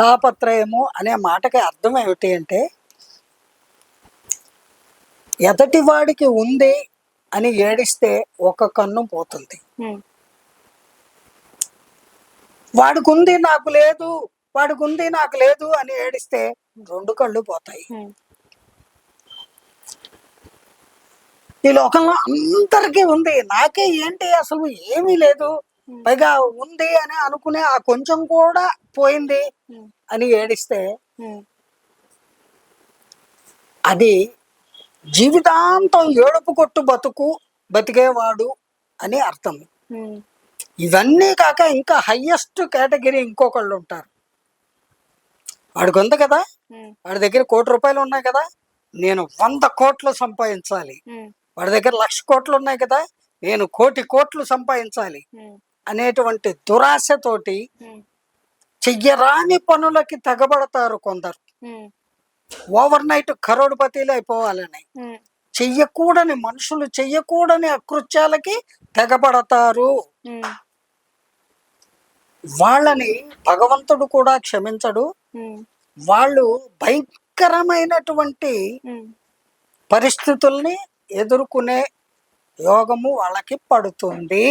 తాపత్రయము అనే మాటకి అర్థం ఏమిటి అంటే, ఎదటివాడికి ఉంది అని ఏడిస్తే ఒక కన్ను పోతుంది. వాడికుంది నాకు లేదు, వాడికుంది నాకు లేదు అని ఏడిస్తే 2 కళ్ళు పోతాయి. ఈ లోకంలో అందరికీ ఉంది, నాకే ఏంటి అసలు ఏమీ లేదు, పైగా ఉంది అని అనుకునే ఆ కొంచెం కూడా పోయింది అని ఏడిస్తే అది జీవితాంతం ఏడుపు కొట్టు బతికేవాడు అని అర్థం. ఇవన్నీ కాక ఇంకా హయ్యెస్ట్ కేటగిరీ ఇంకొకళ్ళు ఉంటారు. వాడికి ఉంది కదా, వాడి దగ్గర 1 కోటి రూపాయలు ఉన్నాయి కదా, నేను 100 కోట్లు సంపాదించాలి, వాడి దగ్గర 1,00,000 కోట్లు ఉన్నాయి కదా, నేను 1,00,00,000 కోట్లు సంపాదించాలి అనేటువంటి దురాశతోటి చెయ్యరాని పనులకి తెగబడతారు కొందరు. ఓవర్ నైట్ కరోడుపతిలు అయిపోవాలని, చెయ్యకూడని మనుషులు చెయ్యకూడని అకృత్యాలకి తెగబడతారు. వాళ్ళని భగవంతుడు కూడా క్షమించడు. వాళ్ళు భయంకరమైనటువంటి పరిస్థితుల్ని ఎదుర్కొనే యోగము వాళ్ళకి పడుతుంది.